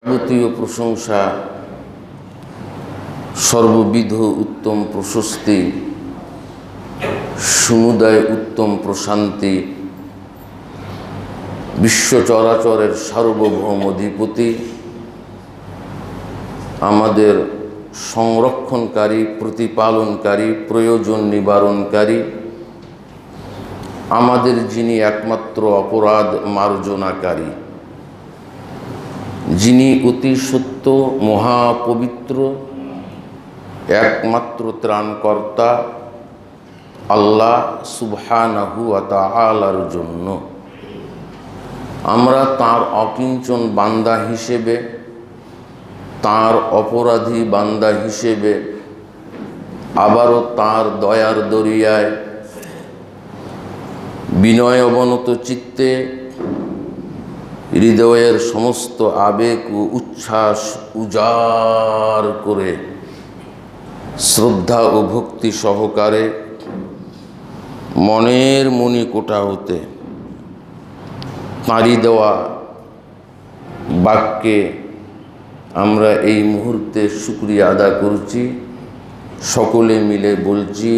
যাবতীয় প্রশংসা, সর্ববিধ উত্তম প্রশস্তি, সমুদায় উত্তম প্রশান্তি, বিশ্ব চরাচরের সার্বভৌম অধিপতি, আমাদের সংরক্ষণকারী, প্রতিপালনকারী, প্রয়োজন নিবারণকারী, আমাদের যিনি একমাত্র অপরাধ মার্জনাকারী, যিনি অতি সত্য, মহাপবিত্র, একমাত্র ত্রাণকর্তা আল্লাহ সুবহানাহু ওয়া তাআলার জন্য আমরা তাঁর অকিঞ্চন বান্দা হিসেবে, তাঁর অপরাধী বান্দা হিসেবে, আবারও তাঁর দয়ার দরিয়ায় বিনয় অবনত চিত্তে হৃদয়ের সমস্ত আবেগ ও উচ্ছ্বাস উজাড় করে শ্রদ্ধা ও ভক্তি সহকারে মনের মণিকোঠা হতে তাঁরই দেওয়া বাক্যে আমরা এই মুহূর্তে শুকরিয়া আদা করছি। সকলে মিলে বলছি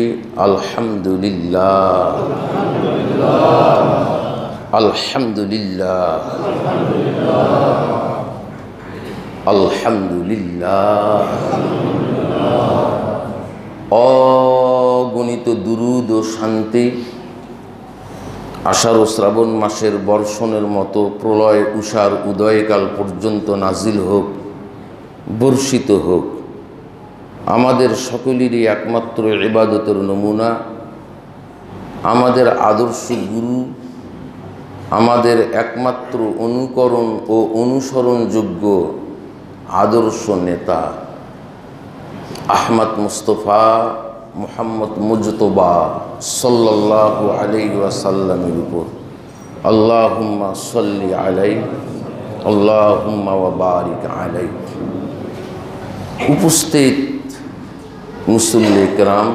আলহামদুলিল্লাহ, আলহামদুলিল্লাহ, আলহামদুলিল্লাহ। অগণিত দুরুদ ও শান্তি আষাঢ় ও শ্রাবণ মাসের বর্ষণের মতো প্রলয় উষার উদয়কাল পর্যন্ত নাজিল হোক, বর্ষিত হোক। আমাদের সকলেরই একমাত্র ইবাদতের নমুনা, আমাদের আদর্শ গুরু, আমাদের একমাত্র অনুকরণ ও অনুসরণযোগ্য আদর্শ নেতা আহমদ মুস্তফা মুহাম্মদ মুজতবা সাল্লাল্লাহু আলাইহি ওয়াসাল্লামের উপর আল্লাহুম্মা সাল্লি আলাইহি আল্লাহুম্মা ওয়া বারিক আলাইহি। উপস্থিত মুসল্লি কিরাম,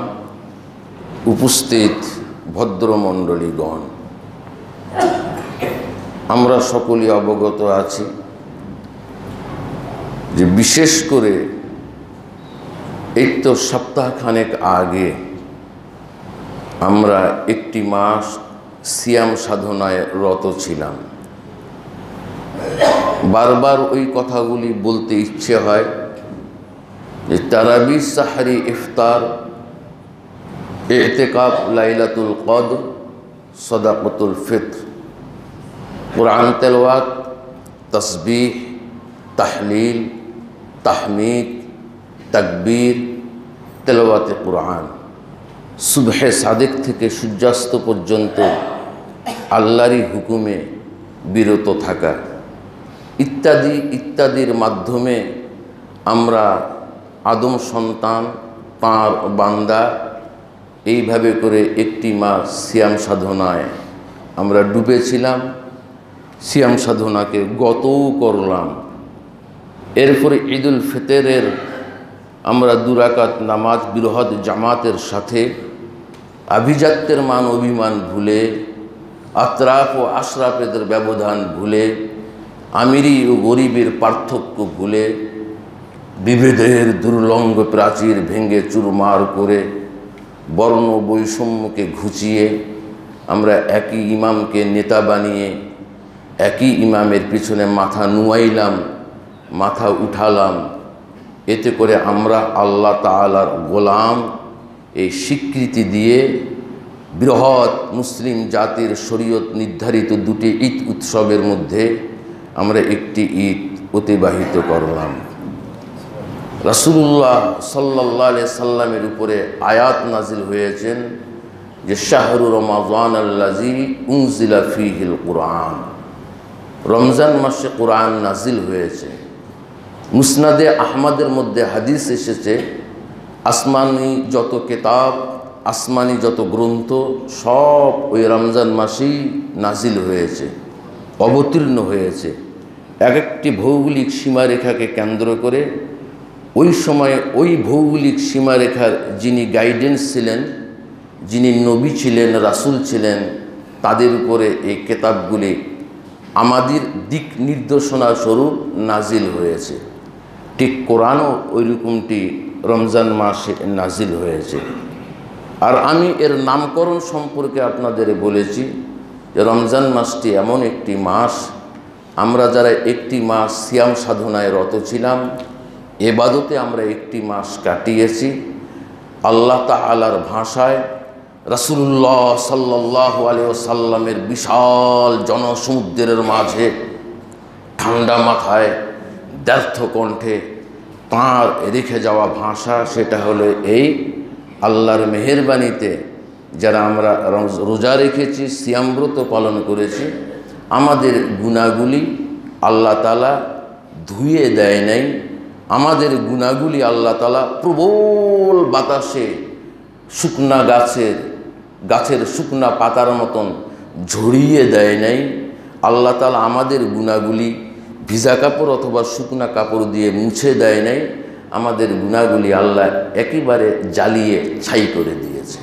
উপস্থিত ভদ্রমণ্ডলীগণ, আমরা সকলেই অবগত আছি যে বিশেষ করে এই তো সপ্তাহখানেক আগে আমরা একটি মাস সিয়াম সাধনায় রত ছিলাম। বারবার ওই কথাগুলি বলতে ইচ্ছে হয় যে তারাবি, সাহরি, ইফতার, ইতিকাফ, লাইলাতুল কদর, সাদাকাতুল ফিতর, কুরআন তেলাওয়াত, তাসবিহ, তাহলিল, তাহমিদ, তাকবীর, তেলাওয়াতে কুরআন, সুবহে সাদিক থেকে সূর্যাস্ত পর্যন্ত আল্লাহরই হুকুমে বিরত থাকা ইত্যাদি ইত্যাদির মাধ্যমে আমরা আদম সন্তান, তাঁর বান্দা, এইভাবে করে একটি মাস সিয়াম সাধনায় আমরা ডুবেছিলাম। সিয়াম সাধনাকে গতও করলাম। এরপরে ঈদুল ফিতরের আমরা 2 রাকাত নামাজ বৃহৎ জামাতের সাথে আভিজাত্যের মান অভিমান ভুলে, আতরাফ ও আশরাফেদের ব্যবধান ভুলে, আমিরি ও গরিবের পার্থক্য ভুলে, বিভেদের দুর্লঙ্গ প্রাচীর ভেঙে চুরমার করে, বর্ণ বৈষম্যকে ঘুচিয়ে আমরা একই ইমামকে নেতা বানিয়ে একই ইমামের পিছনে মাথা নুয়াইলাম, মাথা উঠালাম। এতে করে আমরা আল্লাহ তাআলার গোলাম এই স্বীকৃতি দিয়ে বৃহৎ মুসলিম জাতির শরীয়ত নির্ধারিত 2টি ঈদ উৎসবের মধ্যে আমরা একটি ঈদ অতিবাহিত করলাম। রাসূলুল্লাহ সাল্লাল্লাহু আলাইহি সাল্লামের উপরে আয়াত নাজিল হয়েছেন যে শাহরু রমাযানাল্লাযী উনজিলা ফীহিল কুরআন, রমজান মাসে কোরআন নাজিল হয়েছে। মুসনাদে আহমদের মধ্যে হাদিস এসেছে আসমানি যত কিতাব, আসমানি যত গ্রন্থ সব ওই রমজান মাসেই নাজিল হয়েছে, অবতীর্ণ হয়েছে। এক একটি ভৌগোলিক সীমারেখাকে কেন্দ্র করে ওই সময়ে ওই ভৌগোলিক সীমারেখার যিনি গাইডেন্স ছিলেন, যিনি নবী ছিলেন, রাসূল ছিলেন, তাদের উপরে এই কিতাবগুলি আমাদের দিক নির্দেশনা স্বরূপ নাজিল হয়েছে। ঠিক কোরআনও ওইরকমটি রমজান মাসে নাজিল হয়েছে। আর আমি এর নামকরণ সম্পর্কে আপনাদের বলেছি যে রমজান মাসটি এমন একটি মাস, আমরা যারা একটি মাস সিয়াম সাধনায় রত ছিলাম, এবাদতে আমরা একটি মাস কাটিয়েছি। আল্লাহ তাআলার ভাষায় রাসূলুল্লাহ সাল্লাল্লাহু আলাইহি ওয়াসাল্লামের বিশাল জনসমুদ্রের মাঝে ঠান্ডা মাথায় ব্যর্থ কণ্ঠে তাঁর রেখে যাওয়া ভাষা, সেটা হলো এই, আল্লাহর মেহেরবানিতে যারা আমরা রোজা রেখেছি, সিয়ামব্রত পালন করেছি, আমাদের গুনাহগুলি আল্লাহ তাআলা ধুয়ে দেয় নাই। আমাদের গুনাহগুলি আল্লাহ তাআলা প্রবল বাতাসে শুকনা গাছের শুকনা পাতার মতন ঝরিয়ে দেয় নাই। আল্লাহ তাআলা আমাদের গুনাহগুলি ভিজা কাপড় অথবা শুকনা কাপড় দিয়ে মুছে দেয় নাই। আমাদের গুনাহগুলি আল্লাহ একেবারে জ্বালিয়ে ছাই করে দিয়েছে।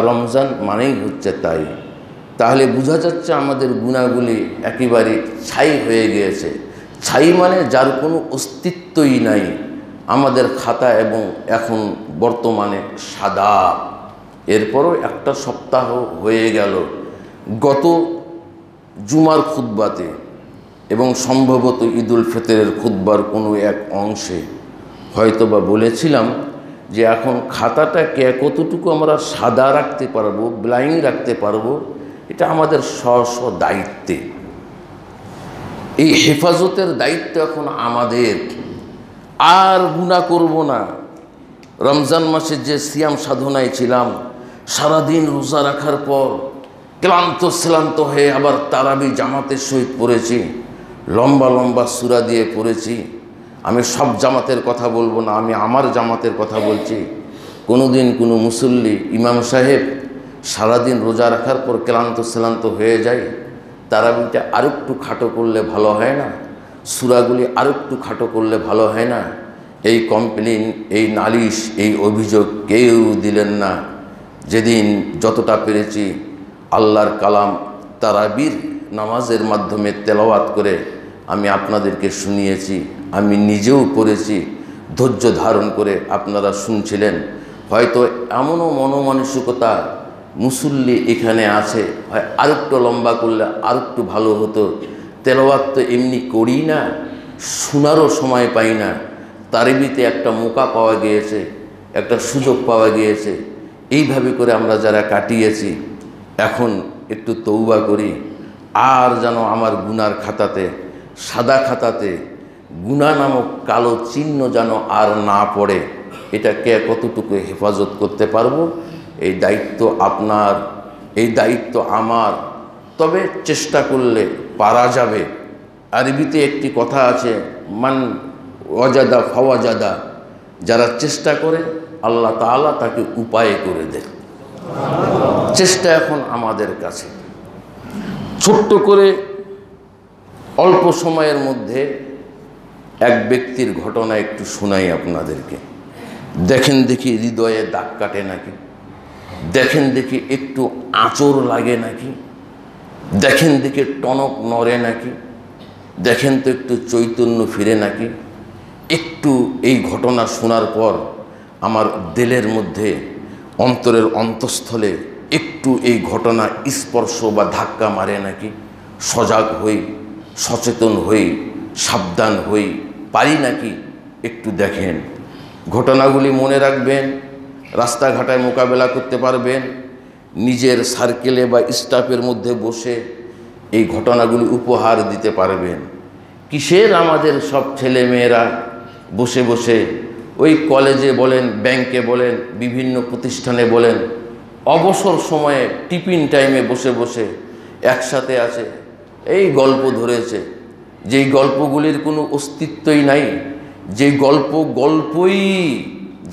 রমজান মানেই হচ্ছে তাই। তাহলে বোঝা যাচ্ছে আমাদের গুনাহগুলি একেবারে ছাই হয়ে গিয়েছে। ছাই মানে যার কোনো অস্তিত্বই নাই আমাদের খাতা, এবং এখন বর্তমানে সাদা। এরপরও একটা সপ্তাহ হয়ে গেল। গত জুমার খুতবাতে এবং সম্ভবত ঈদুল ফিতরের খুতবার কোনো এক অংশে হয়তোবা বলেছিলাম যে এখন খাতাটাকে কতটুকু আমরা সাদা রাখতে পারবো, ব্লাইং রাখতে পারবো, এটা আমাদের স্ব দায়িত্বে। এই হেফাজতের দায়িত্ব এখন আমাদের। আর গুনাহ করব না। রমজান মাসে যে সিয়াম সাধনায় ছিলাম, সারাদিন রোজা রাখার পর ক্লান্ত হয়ে আবার তারাবি জামাতের সহিত পড়েছি, লম্বা লম্বা সূরা দিয়ে পড়েছি। আমি সব জামাতের কথা বলবো না, আমি আমার জামাতের কথা বলছি। কোনো দিন কোনো মুসল্লি ইমাম সাহেব সারাদিন রোজা রাখার পর ক্লান্ত হয়ে যায়, তারাবিটা আরেকটু খাটো করলে ভালো হয় না? সূরাগুলি আরেকটু খাটো করলে ভালো হয় না? এই কমপ্লেন, এই নালিশ, এই অভিযোগ কেউ দিলেন না। যেদিন যতটা পেরেছি আল্লাহর কালাম তারাবির নামাজের মাধ্যমে তেলাওয়াত করে আমি আপনাদেরকে শুনিয়েছি, আমি নিজেও পড়েছি, ধৈর্য ধারণ করে আপনারা শুনছিলেন। হয়তো এমনও মনোমানসিকতা মুসল্লি এখানে আছে, হয় আরেকটু লম্বা করলে আরেকটু ভালো হতো। তেলাওয়াত তো এমনি করি না, শোনারও সময় পাই না। তারাবিতে একটা মৌকা পাওয়া গিয়েছে, একটা সুযোগ পাওয়া গিয়েছে। এইভাবে করে আমরা যারা কাটিয়েছি, এখন একটু তওবা করি, আর যেন আমার গুনার খাতাতে, সাদা খাতাতে গুনাহ নামক কালো চিহ্ন যেন আর না পড়ে। এটাকে কতটুকু হেফাজত করতে পারবো, এই দায়িত্ব আপনার, এই দায়িত্ব আমার। তবে চেষ্টা করলে পারা যাবে। আরবিতে একটি কথা আছে, মান ওয়াজাদা ফাওয়াজাদা, যারা চেষ্টা করে আল্লাহ তাআলা তাকে উপায় করে দেন। চেষ্টা এখন আমাদের কাছে। ছোট্ট করে অল্প সময়ের মধ্যে এক ব্যক্তির ঘটনা একটু শোনাই আপনাদেরকে। দেখেন দেখি হৃদয়ে দাগ কাটে নাকি, দেখেন দেখি একটু আঁচড় লাগে নাকি, দেখেন দেখি টনক নড়ে নাকি, দেখেন তো একটু চৈতন্য ফিরে নাকি। একটু এই ঘটনা শোনার পর আমার দিলের মধ্যে, অন্তরের অন্তঃস্থলে একটু এই ঘটনা স্পর্শ বা ধাক্কা মারে নাকি। সজাগ হই, সচেতন হই, সাবধান হই, পারি নাকি একটু দেখেন। ঘটনাগুলি মনে রাখবেন, রাস্তাঘাটায় মোকাবেলা করতে পারবেন, নিজের সার্কেলে বা স্টাফের মধ্যে বসে এই ঘটনাগুলি উপহার দিতে পারবেন। কিসের আমাদের সব ছেলেমেয়েরা বসে বসে ওই কলেজে বলেন, ব্যাংকে বলেন, বিভিন্ন প্রতিষ্ঠানে বলেন, অবসর সময়ে টিফিন টাইমে বসে বসে একসাথে আছে, এই গল্প ধরেছে, যেই গল্পগুলির কোনো অস্তিত্বই নাই, যে গল্পই,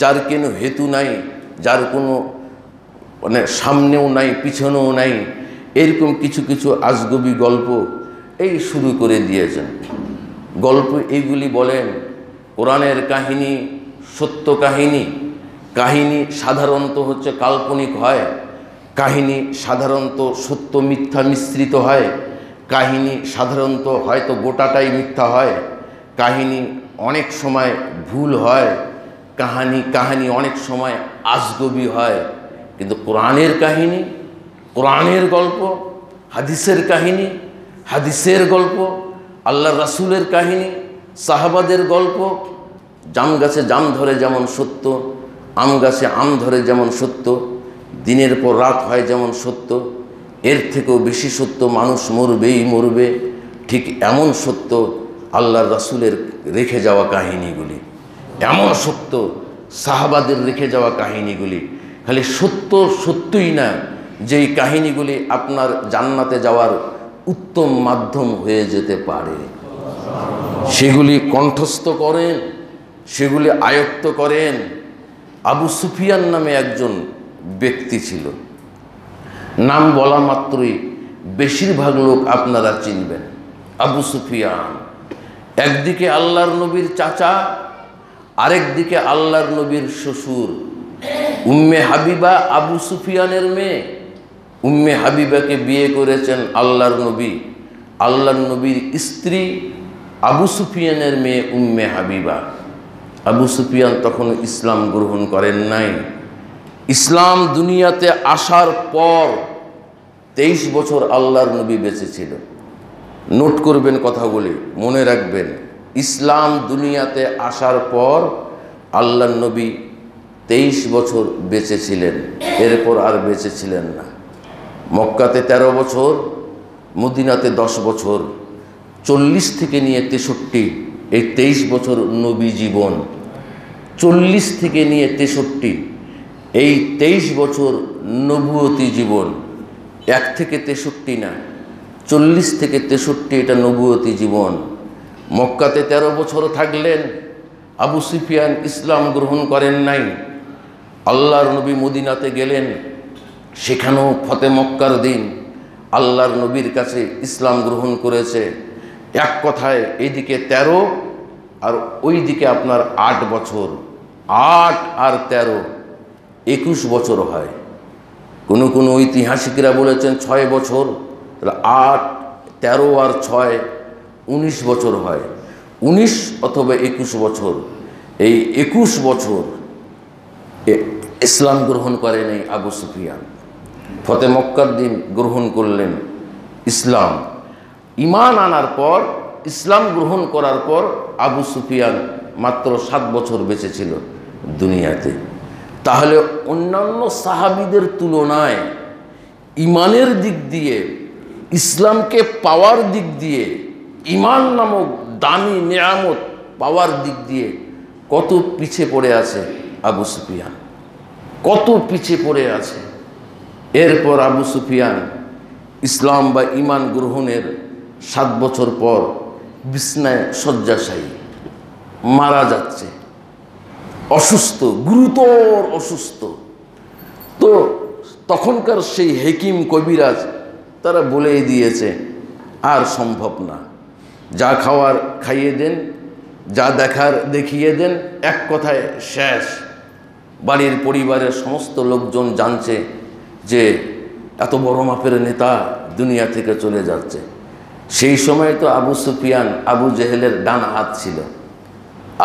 যার কোনো হেতু নাই, যার কোনো মানে সামনেও নাই পিছনেও নাই, এরকম কিছু কিছু আজগবি গল্প এই শুরু করে দিয়েছেন। গল্প এইগুলি বলেন কোরআনের কাহিনী, সত্য কাহিনী। কাহিনী সাধারণত হচ্ছে কাল্পনিক হয়, কাহিনী সাধারণত সত্য মিথ্যা মিশ্রিত হয়, কাহিনী সাধারণত হয়তো গোটাটাই মিথ্যা হয়, কাহিনী অনেক সময় ভুল হয়, কাহিনী অনেক সময় আজগবি হয়। কিন্তু কোরআনের কাহিনী, কোরআনের গল্প, হাদিসের কাহিনী, হাদিসের গল্প, আল্লাহর রাসূলের কাহিনী, সাহাবাদের গল্প, জাম গাছে জাম ধরে যেমন সত্য, আম গাছে আম ধরে যেমন সত্য, দিনের পর রাত হয় যেমন সত্য, এর থেকেও বেশি সত্য মানুষ মরবেই মরবে, ঠিক এমন সত্য আল্লাহর রাসূলের রেখে যাওয়া কাহিনীগুলি, এমন সত্য সাহাবাদের রেখে যাওয়া কাহিনীগুলি। খালি সত্য সত্যই না, যেই কাহিনীগুলি আপনার জান্নাতে যাওয়ার উত্তম মাধ্যম হয়ে যেতে পারে, সেগুলি কণ্ঠস্থ করেন, সেগুলি আয়ত্ত করেন। আবু সুফিয়ান নামে একজন ব্যক্তি ছিল, নাম বলা মাত্রই বেশিরভাগ লোক আপনারা চিনবেন। আবু সুফিয়ান একদিকে আল্লাহর নবীর চাচা, আরেক দিকে আল্লাহর নবীর শ্বশুর। উম্মে হাবিবা আবু সুফিয়ানের মেয়ে। উম্মে হাবিবাকে বিয়ে করেছেন আল্লাহর নবী, আল্লাহর নবীর স্ত্রী আবু সুফিয়ানের মেয়ে উম্মে হাবিবা। আবু সুফিয়ান তখন ইসলাম গ্রহণ করেন নাই। ইসলাম দুনিয়াতে আসার পর 23 বছর আল্লাহর নবী বেঁচে ছিল। নোট করবেন কথাগুলি, মনে রাখবেন। ইসলাম দুনিয়াতে আসার পর আল্লাহর নবী 23 বছর বেঁচে ছিলেন, এরপর আর বেঁচে ছিলেন না। মক্কাতে 13 বছর, মদিনাতে 10 বছর, 40 থেকে নিয়ে 63, এই 23 বছর নবী জীবন। 40 থেকে নিয়ে 63, এই 23 বছর নবুয়তি জীবন। 1 থেকে 63 না, 40 থেকে 63 এটা নবুয়তি জীবন। মক্কাতে 13 বছর থাকলেন। আবু সুফিয়ান ইসলাম গ্রহণ করেন নাই। আল্লাহর নবী মদিনাতে গেলেন, সেখানেও ফতে মক্কার দিন আল্লাহর নবীর কাছে ইসলাম গ্রহণ করেছে। এক কথায় এইদিকে 13 আর ওই দিকে আপনার 8 বছর, 8 আর 13 21 বছর হয়। কোনো কোনো ঐতিহাসিকরা বলেছেন 6 বছর, 8, 13 আর 6 19 বছর হয়। 19 অথবা 21 বছর, এই 21 বছর ইসলাম গ্রহণ করেন এই আবু সুফিয়ান। ফতে মক্কার দিন গ্রহণ করলেন ইসলাম। ঈমান আনার পর, ইসলাম গ্রহণ করার পর আবু সুফিয়ান মাত্র 7 বছর বেঁচে ছিল দুনিয়াতে। তাহলে অন্যান্য সাহাবীদের তুলনায় ঈমানের দিক দিয়ে, ইসলামকে পাওয়ার দিক দিয়ে, ঈমান নামক দামি নেয়ামত পাওয়ার দিক দিয়ে কত পিছে পড়ে আছে আবু সুফিয়ান, কত পিছে পড়ে আছে। এরপর আবু সুফিয়ান ইসলাম বা ঈমান গ্রহণের 7 বছর পর বিছনায় শয্যাশায়ী, মারা যাচ্ছে, অসুস্থ, গুরুতর অসুস্থ। তো তখনকার সেই হেকিম কবিরাজ তারা বলেই দিয়েছে আর সম্ভব না, যা খাওয়ার খাইয়ে দেন, যা দেখার দেখিয়ে দেন, এক কথায় শেষ। বাড়ির পরিবারের সমস্ত লোকজন জানছে যে এত বড় মাপের নেতা দুনিয়া থেকে চলে যাচ্ছে। সেই সময় তো আবু সুফিয়ান আবু জেহেলের ডান হাত ছিল।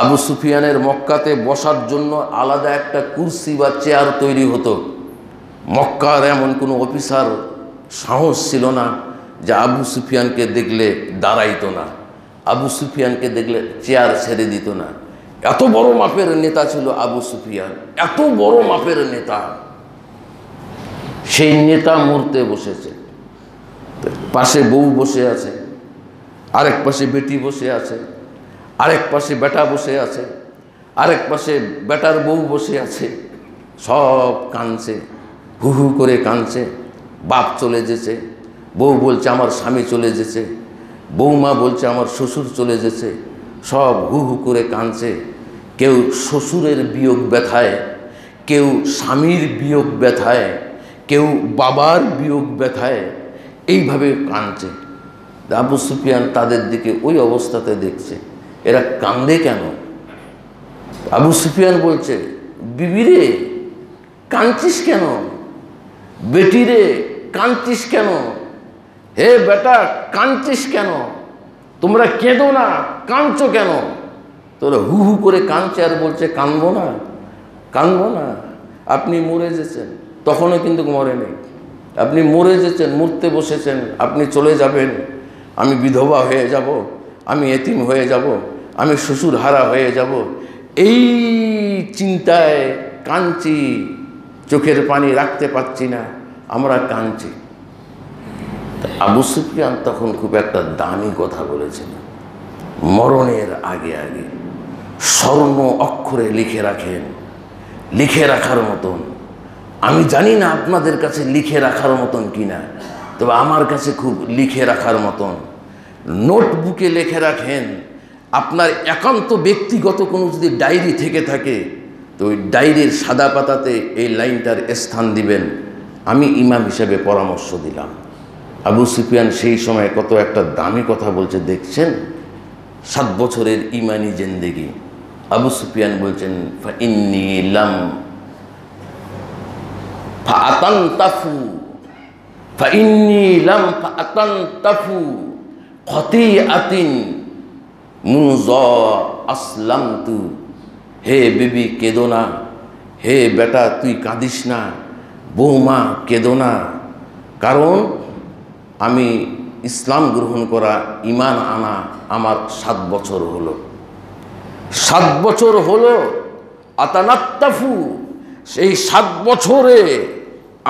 আবু সুফিয়ানের মক্কাতে বসার জন্য আলাদা একটা কুরসি বা চেয়ার তৈরি হতো। মক্কার এমন কোনো অফিসার সাহস ছিল না যে আবু সুফিয়ানকে দেখলে দাঁড়াইতো না, আবু সুফিয়ানকে দেখলে চেয়ার ছেড়ে দিত না। এত বড় মাপের নেতা ছিল আবু সুফিয়ান, এত বড় মাপের নেতা। সেই নেতা মরতে বসেছে, পাশে বউ বসে আছে, আরেক পাশে বেটি বসে আছে, আরেক পাশে বেটা বসে আছে, আরেক পাশে বেটার বউ বসে আছে। সব কাঁদছে, হু হু করে কাঁদছে। বাপ চলে যেছে, বউ বলছে আমার স্বামী চলে যেছে, বৌমা বলছে আমার শ্বশুর চলে যেছে। সব হু হু করে কাঁদছে। কেউ শ্বশুরের বিয়োগ ব্যথায়, কেউ স্বামীর বিয়োগ ব্যথায়, কেউ বাবার বিয়োগ ব্যথায়, এইভাবে কাঁদছে। আবু সুফিয়ান তাদের দিকে ওই অবস্থাতে দেখছে, এরা কান্দে কেন? আবু সুফিয়ান বলছে, বিবি রে কাঁদছিস কেন? বেটিরে কাঁদছিস কেন? হে বেটা কাঁদছিস কেন? তোমরা কেঁদো না, কাঁদছো কেন? তোরা হু হু করে কাঁদছে আর বলছে কাঁদবো না, কাঁদবো না। আপনি মরে যেছেন, তখনও কিন্তু মরে নেই। আপনি মরে যেছেন, মরতে বসেছেন, আপনি চলে যাবেন। আমি বিধবা হয়ে যাব, আমি এতিম হয়ে যাব, আমি শ্বশুর হারা হয়ে যাব, এই চিন্তায় কাঁদছি, চোখের পানি রাখতে পারছি না, আমরা কাঁদছি। আবু সুফিয়ান তখন খুব একটা দামি কথা বলেছেন, মরণের আগে আগে স্বর্ণ অক্ষরে লিখে রাখেন, লিখে রাখার মতন। আমি জানি না আপনাদের কাছে লিখে রাখার মতন কিনা, তবে আমার কাছে খুব লিখে রাখার মতন। নোটবুকে লিখে রাখেন। আপনার একান্ত ব্যক্তিগত কোনো যদি ডায়েরি থেকে থাকে, তো ওই ডায়েরির সাদা পাতাতে এই লাইনটার স্থান দিবেন, আমি ইমাম হিসেবে পরামর্শ দিলাম। আবু সুফিয়ান সেই সময় কত একটা দামি কথা বলছে দেখছেন। 7 বছরের ইমানি জিন্দেগি। আবু সুফিয়ান বলছেন ফাইন্নী লাম ফাআতানতাফু ফাইন্নী লাম ফাআতানতাফু খতিআতিন মুনযা আসলামতু। হে বিবি কেঁদো না, হে বেটা তুই কাঁদিস না, বৌমা কেঁদো না, কারণ আমি ইসলাম গ্রহণ করা, ইমান আনা আমার 7 বছর হলো। 7 বছর হলো। আতানাত্তাফু, সেই 7 বছরে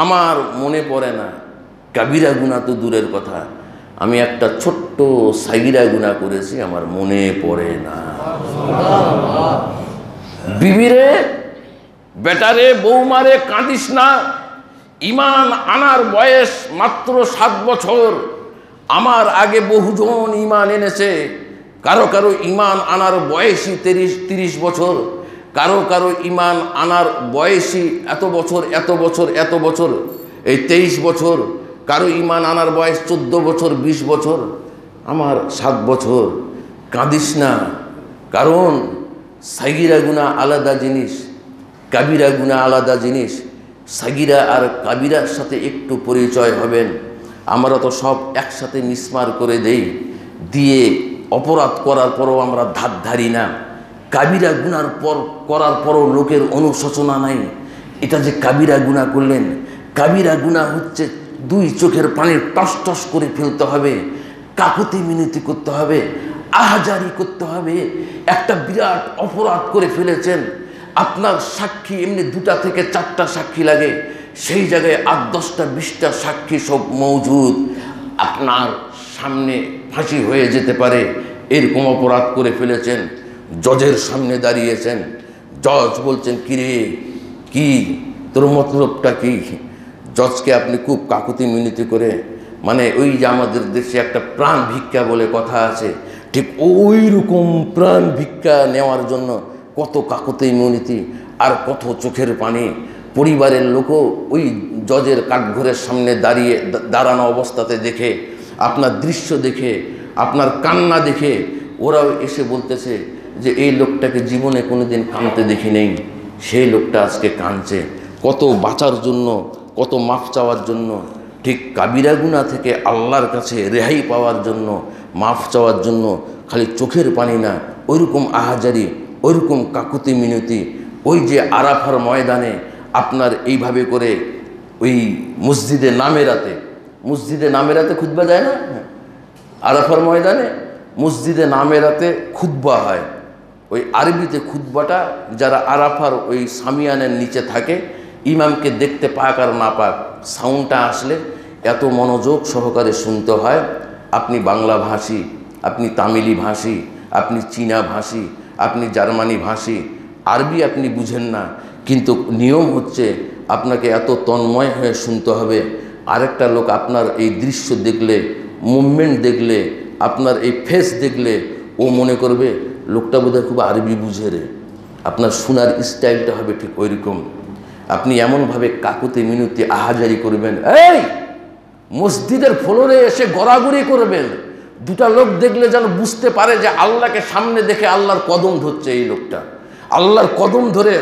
আমার মনে পড়ে না, কাবিরা গুনাহ তো দূরের কথা, আমি একটা ছোট্ট সাগিরা গুনাহ করেছি, আমার মনে পড়ে না। বিবিরে, বেটারে, বৌমারে কাঁদিস না, ইমান আনার বয়স মাত্র 7 বছর। আমার আগে বহুজন ইমান এনেছে। কারো কারো ইমান আনার বয়সই 30 বছর, কারো কারো ইমান আনার বয়সই এত বছর এত বছর এত বছর, এই 23 বছর। কারো ইমান আনার বয়স 14 বছর 20 বছর। আমার 7 বছর। কাঁদিস না, কারণ সাগিরা গুনাহ আলাদা জিনিস, কাবিরা গুনাহ আলাদা জিনিস। সাগিরা আর কাবিরার সাথে একটু পরিচয় হবেন। আমরা তো সব একসাথে মিসমার করে দেই, দিয়ে অপরাধ করার পরও আমরা ধার ধারি না। কাবিরা গুনার পর করার পরও লোকের অনুশোচনা নাই, এটা যে কাবিরা গুনাহ করলেন। কাবিরা গুনাহ হচ্ছে 2 চোখের পানি টস টস করে ফেলতে হবে, কাকুতি মিনতি করতে হবে, আহাজারি করতে হবে। একটা বিরাট অপরাধ করে ফেলেছেন, আপনার সাক্ষী এমনি 2টা থেকে 4টা সাক্ষী লাগে, সেই জায়গায় 8, 10টা 20টা সাক্ষী সব মজুদ, আপনার সামনে ফাঁসি হয়ে যেতে পারে। এরকম অপরাধ করে ফেলেছেন, জজের সামনে দাঁড়িয়েছেন, জজ বলছেন কিরে কি তোর মতলবটা কি? জজকে আপনি খুব কাকুতি মিনতি করে, মানে ওই যে আমাদের দেশে একটা প্রাণ ভিক্ষা বলে কথা আছে, ঠিক ওই রকম প্রাণ ভিক্ষা নেওয়ার জন্য কত কাকুতি মিনতি আর কত চোখের পানি। পরিবারের লোকও ওই জজের কাঠঘরের সামনে দাঁড়ানো অবস্থাতে দেখে, আপনার দৃশ্য দেখে, আপনার কান্না দেখে ওরাও এসে বলতেছে যে এই লোকটাকে জীবনে কোনোদিন কাঁদতে দেখি নেই, সেই লোকটা আজকে কাঁদছে। কত বাঁচার জন্য, কত মাফ চাওয়ার জন্য, ঠিক কাবিরা গুনাহ থেকে আল্লাহর কাছে রেহাই পাওয়ার জন্য, মাফ চাওয়ার জন্য খালি চোখের পানি না, ওইরকম আহাজারি, ওইরকম কাকুতি মিনতি। ওই যে আরাফার ময়দানে আপনার এইভাবে করে ওই মসজিদে নামেরাতে খুতবা যায় না? আরাফার ময়দানে মসজিদে নামেরাতে খুতবা হয়। ওই আরবিতে খুতবাটা যারা আরাফার ওই সামিয়ানের নিচে থাকে, ইমামকে দেখতে পাক আর না পাক, সাউন্ডটা আসলে এত মনোযোগ সহকারে শুনতে হয়। আপনি বাংলা ভাষী, আপনি তামিলি ভাষী, আপনি চীনা ভাষী, আপনি জার্মানি ভাষী, আরবি আপনি বুঝেন না, কিন্তু নিয়ম হচ্ছে আপনাকে এত তন্ময় হয়ে শুনতে হবে। আরেকটা লোক আপনার এই দৃশ্য দেখলে, মুভমেন্ট দেখলে, আপনার এই ফেস দেখলে ও মনে করবে লোকটা বোধহয় খুব আরবি বুঝে রে। আপনার শোনার স্টাইলটা হবে ঠিক ওইরকম। আপনি এমনভাবে কাকুতি মিনতি আহাজারি করবেন, এই মসজিদের ফ্লোরে এসে গড়াগড়ি করবেন, 2টা লোক দেখলে যেন বুঝতে পারে যে আল্লাহকে সামনে দেখে আল্লাহর কদম ধরছে এই লোকটা, আল্লাহর কদম ধরে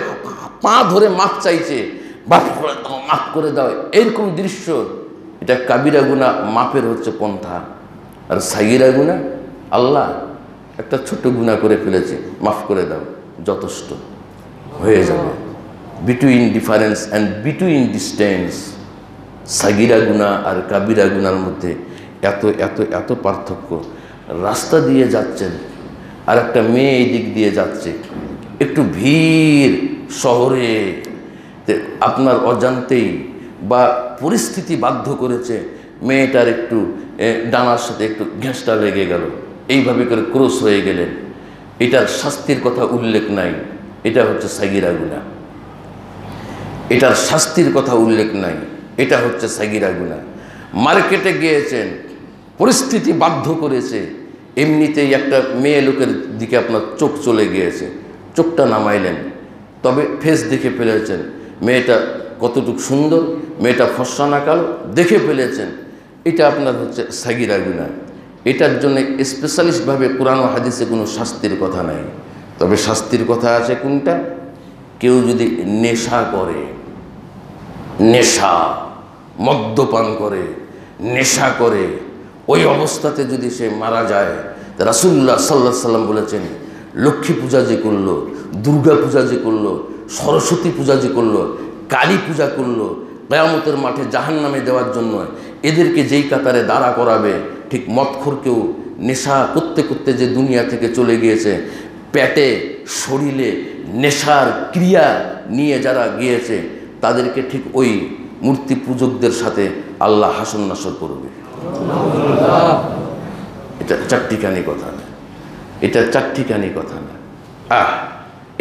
পা ধরে মাপ চাইছে, মাফ করে দাও, মাফ করে দাও, এরকম দৃশ্য। এটা কাবিরা গুনাহ মাফের হচ্ছে পন্থা। আর সাগীরা গুনাহ, আল্লাহ একটা ছোট গুনাহ করে ফেলেছি, মাফ করে দাও, যথেষ্ট হয়ে যাবে। Between difference and between distance, সাগীরা গুনাহ আর কাবিরা গুনার মধ্যে এত এত এত পার্থক্য। রাস্তা দিয়ে যাচ্ছেন, আর একটা মেয়ে এই দিক দিয়ে যাচ্ছে, একটু ভিড় শহরে, আপনার অজান্তেই বা পরিস্থিতি বাধ্য করেছে মেয়েটার একটু ডানার সাথে একটু ঘেঁষটা লেগে গেল, এইভাবে করে ক্রস হয়ে গেলেন, এটার শাস্তির কথা উল্লেখ নাই। এটা হচ্ছে সাগীরা গুনাহ। এটার শাস্তির কথা উল্লেখ নাই, এটা হচ্ছে সাগীরা গুনাহ। মার্কেটে গিয়েছেন, পরিস্থিতি বাধ্য করেছে, এমনিতেই একটা মেয়ে লোকের দিকে আপনার চোখ চলে গিয়েছে, চোখটা নামাইলেন, তবে ফেস দেখে ফেলেছেন মেয়েটা কতটুকু সুন্দর, মেয়েটা ফর্সা না কালো, দেখে ফেলেছেন, এটা আপনার হচ্ছে সাগীরা গুনাহ। এটার জন্য স্পেশালিস্টভাবে কোরআন ও হাদিসে কোনো শাস্তির কথা নাই। তবে শাস্তির কথা আছে কোনটা? কেউ যদি নেশা করে, নেশা, মদ্যপান করে, নেশা করে, ওই অবস্থাতে যদি সে মারা যায়, রাসূলুল্লাহ সাল্লাল্লাহু আলাইহি সাল্লাম বলেছেন, লক্ষ্মী পূজা যে করলো, দুর্গা পূজা যে করলো, সরস্বতী পূজা যে করলো, কালী পূজা করলো, কিয়ামতের মাঠে জাহান্নামে দেওয়ার জন্য এদেরকে যেই কাতারে দাঁড়া করাবে, ঠিক মদখোরকেও নেশা করতে করতে যে দুনিয়া থেকে চলে গিয়েছে, পেটে শরীরে নেশার ক্রিয়া নিয়ে যারা গিয়েছে, তাদেরকে ঠিক ওই মূর্তি পূজকদের সাথে আল্লাহ হাসর নাসর করবে। এটা চারটিখানি কথা না, এটা চারটিখানি কথা না।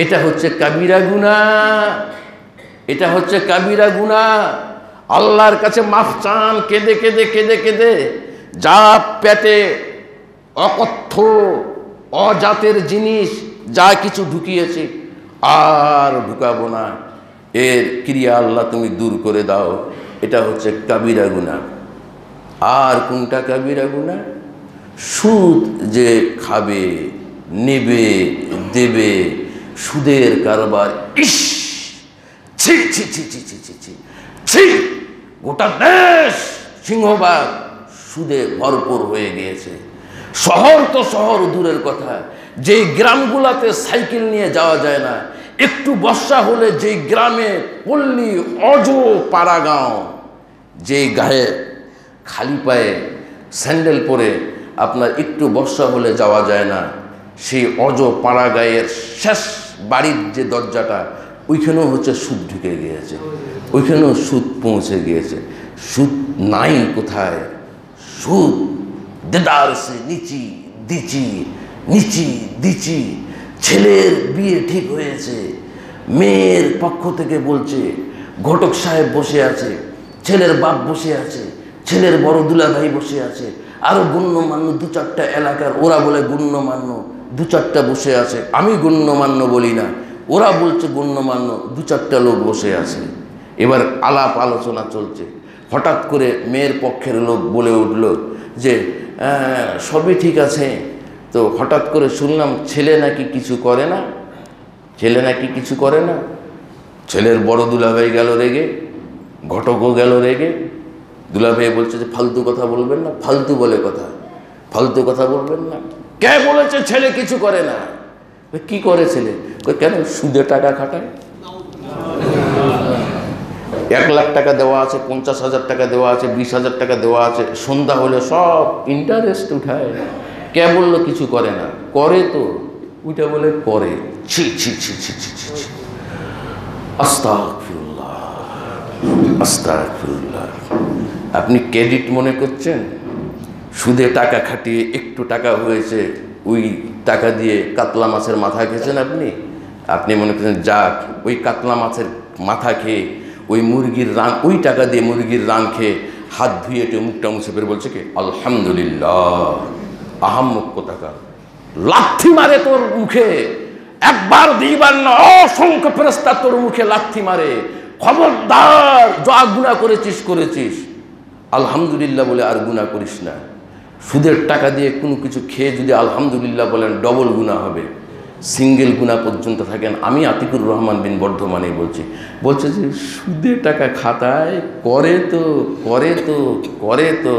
এটা হচ্ছে কাবিরা গুনাহ, এটা হচ্ছে কাবিরা গুনাহ। আল্লাহর কাছে মাফ চান, কেঁদে কেঁদে কেঁদে কেঁদে, যা পেটে অকথ্য অজাতের জিনিস যা কিছু ঢুকিয়েছে আর ঢুকাবো না, এর ক্রিয়া আল্লাহ তুমি দূর করে দাও। এটা হচ্ছে কাবিরা গুনাহ। আর কোনটা কাবিরা গুনাহ? সুদ যে খাবে, নেবে, দেবে, সুদের কারবার, ইস, ছি ছি ছি ছি ছি ছি ছি ছি, গোটা দেশ সিংহভাগ সুদে ভরপুর হয়ে গিয়েছে। শহর তো শহর দূরের কথা, যেই গ্রামগুলাতে সাইকেল নিয়ে যাওয়া যায় না, একটু বর্ষা হলে যেই গ্রামে পল্লী অজ পাড়াগাঁও, যেই গায়ে খালি পায়ে স্যান্ডেল পরে আপনার একটু বর্ষা হলে যাওয়া যায় না, সেই অজ পাড়া গায়ের শেষ বাড়ির যে দরজাটা, ওইখানেও হচ্ছে সুদ ঢুকে গিয়েছে, ওইখানেও সুদ পৌঁছে গিয়েছে। সুদ নাই কোথায়? সুদ দেদার সে নিচি দিচি, নিচি দিচি। ছেলের বিয়ে ঠিক হয়েছে, মেয়ের পক্ষ থেকে বলছে, ঘটক সাহেব বসে আছে, ছেলের বাপ বসে আছে, ছেলের বড় দুলাভাই বসে আছে, আরো গণ্যমান্য দু চারটা এলাকার, ওরা বলে গণ্যমান্য দু চারটা বসে আছে, আমি গণ্যমান্য বলি না, ওরা বলছে গণ্যমান্য দু চারটা লোক বসে আছে। এবার আলাপ আলোচনা চলছে, হঠাৎ করে মেয়ের পক্ষের লোক বলে উঠল যে সবই ঠিক আছে, তো হঠাৎ করে শুনলাম ছেলে নাকি কিছু করে না, ছেলে নাকি কিছু করে না। ছেলের বড় দুলাভাই গেল রেগে, ঘটকও গেল রেগে। দুলাভাই বলছে যে ফালতু কথা বলবেন না, ফালতু বলে কথা, ফালতু কথা বলবেন না। কে বলেছে ছেলে কিছু করে না? কি করে ছেলে? কেন? সুদে টাকা খাটায়। 1 লাখ টাকা দেওয়া আছে, 50,000 টাকা দেওয়া আছে, 20,000 টাকা দেওয়া আছে, সন্ধ্যা হলে সব ইন্টারেস্ট উঠায়। কে বললো কিছু করে না? করে তো, ওইটা বলে করে। ছি ছি ছি ছি ছি ছি ছি, আস্তাগফিরুল্লাহ, আস্তাগফিরুল্লাহ। আপনি ক্রেডিট মনে করছেন? সুদে টাকা খাটিয়ে একটু টাকা হয়েছে, ওই টাকা দিয়ে কাতলা মাছের মাথা খেয়েছেন আপনি। আপনি মনে করছেন যাক, ওই কাতলা মাছের মাথা খেয়ে, ওই মুরগির রান, ওই টাকা দিয়ে মুরগির রান খেয়ে হাত ধুয়ে একটু মুখটা মুছে ফের বলছে কি আলহামদুলিল্লাহ। আহাম্মক কোথাকার, লাথি মারে তোর মুখে, একবার দুইবার না, অসংখ্য ফেরেশতা তোর মুখে লাথি মারে। খবরদার, যা গুনাহ করেছিস করেছিস, আলহামদুলিল্লাহ বলে আর গুনাহ করিস না। সুদের টাকা দিয়ে কোনো কিছু খেয়ে যদি আলহামদুলিল্লাহ বলেন, ডবল গুনাহ হবে। সিঙ্গেল গুনাহ পর্যন্ত থাকেন। আমি আতিকুর রহমান বিন বর্ধমানে বলছে যে সুদে টাকা খাতায় করে তো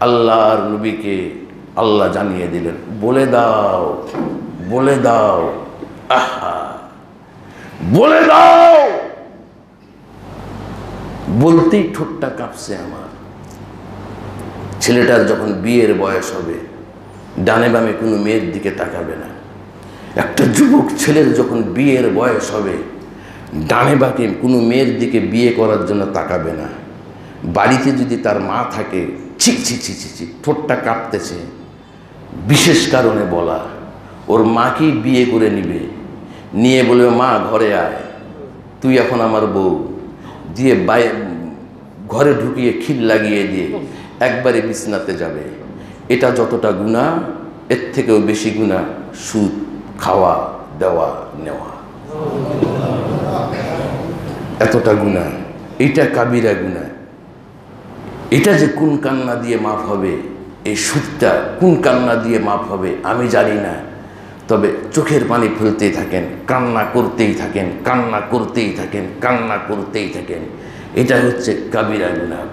আল্লাহর নবীকে আল্লাহ জানিয়ে দিলেন, বলে দাও আহা, বলে দাও। বলতেই ঠোঁটটা কাঁপছে আমার। ছেলেটার যখন বিয়ের বয়স হবে, ডানে বামে কোনো মেয়ের দিকে তাকাবে না। একটা যুবক ছেলের যখন বিয়ের বয়স হবে, ডানে বাঁকে কোনো মেয়ের দিকে বিয়ে করার জন্য তাকাবে না। বাড়িতে যদি তার মা থাকে, ছি ছি ছি ছি ছি, ঠোঁটটা কাঁপতেছে। বিশেষ কারণে বলা, ওর মাকেই বিয়ে করে নিয়ে বলবে, মা ঘরে আয়, তুই এখন আমার বউ, দিয়ে ঘরে ঢুকিয়ে খিল লাগিয়ে দিয়ে একবারে বিছনাতে যাবে। এটা যতটা গুনাহ, এর থেকেও বেশি গুনাহ সুদ খাওয়া, দেওয়া, নেওয়া, এতটা গুনাহ। এটা কাবিরা গুনাহ। এটা যে কোন কান্না দিয়ে মাফ হবে, এই সুদটা কোন কান্না দিয়ে মাফ হবে আমি জানি না। তবে চোখের পানি ফেলতেই থাকেন, কান্না করতেই থাকেন। এটা হচ্ছে কাবিরা গুনাহ।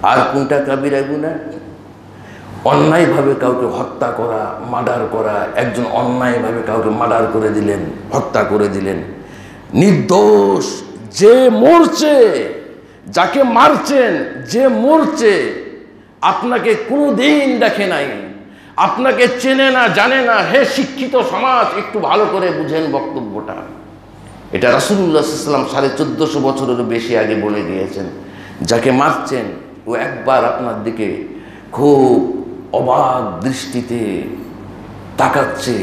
আর কোনটা কাবিরা গুনাহ? অন্যায়ভাবে কাউকে হত্যা করা, মার্ডার করা। একজন অন্যায়ভাবে কাউকে মার্ডার করে দিলেন, হত্যা করে দিলেন, নির্দোষ। যে মরছে, যাকে মারছেন, যে মরছে, আপনাকে কোনোদিন দেখে নাই, আপনাকে চেনে না, জানে না। হে শিক্ষিত সমাজ, একটু ভালো করে বুঝেন বক্তব্যটা। এটা রাসূলুল্লাহ সাল্লাল্লাহু আলাইহি ওয়াসাল্লাম 1450 বছরেরও বেশি আগে বলে গিয়েছেন। যাকে মারছেন, ও একবার আপনার দিকে খুব অবাক দৃষ্টিতে তাকাচ্ছে,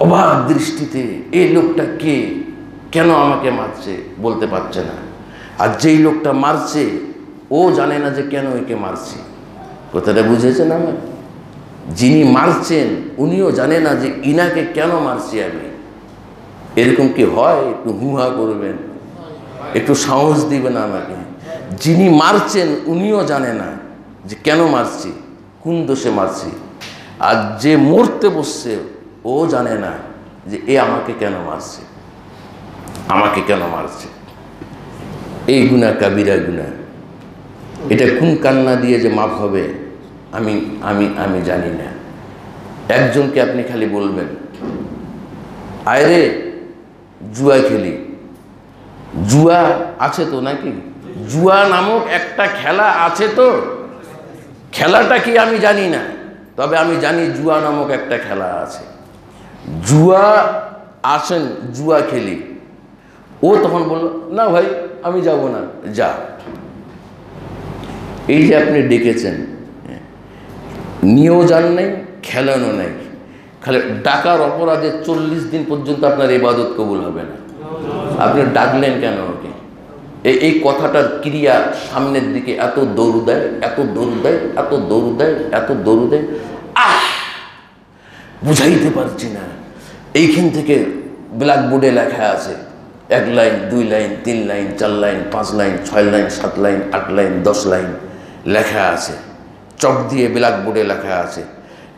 অবাক দৃষ্টিতে। এই লোকটা কে, কেন আমাকে মারছে বলতে পারছে না। আর যেই লোকটা মারছে, ও জানে না যে কেন একে মারছে। কথাটা বুঝেছেন আমার? যিনি মারছেন উনিও জানে না যে ইনাকে কেন মারছি আমি। এরকম কি হয়? একটু হুহা করবেন, একটু সাহস দিবেন আমাকে। যিনি মারছেন উনিও জানে না যে কেন মারছি, কোন দোষে মারছি। আর যে মরতে বসছে, ও জানে না যে এ আমাকে কেন মারছে। এই গুনাহ কাবিরা গুনাহ। এটা কোন কান্না দিয়ে যে মাফ হবে আমি জানি না। একজনকে আপনি খালি বলবেন, আয় রে জুয়া খেলি। জুয়া আছে তো নাকি? জুয়া নামক একটা খেলা আছে তো। খেলাটা কি আমি জানি না, তবে আমি জানি জুয়া নামক একটা খেলা আছে। জুয়া আসেন, জুয়া খেলি। ও তখন বলল, না ভাই আমি যাব না। যা। এই যে আপনি ডেকেছেন, নিয়েও যান নাই, খেলানো নাই, খালি ডাকার অপরাধে 40 দিন পর্যন্ত আপনার ইবাদত কবুল হবে না। আপনি ডাকলেন কেন ওকে? এই কথাটার ক্রিয়া সামনের দিকে এত দৌড় দেয়, বুঝাইতে পারছি না। এইখান থেকে ব্ল্যাকবোর্ডে লেখা আছে, 1 line, 2 line, 3 line, 4 line, 5 line, 6 line, 7 line, 8 line, 10 line লেখা আছে। চক দিয়ে ব্ল্যাকবোর্ডে লেখা আছে।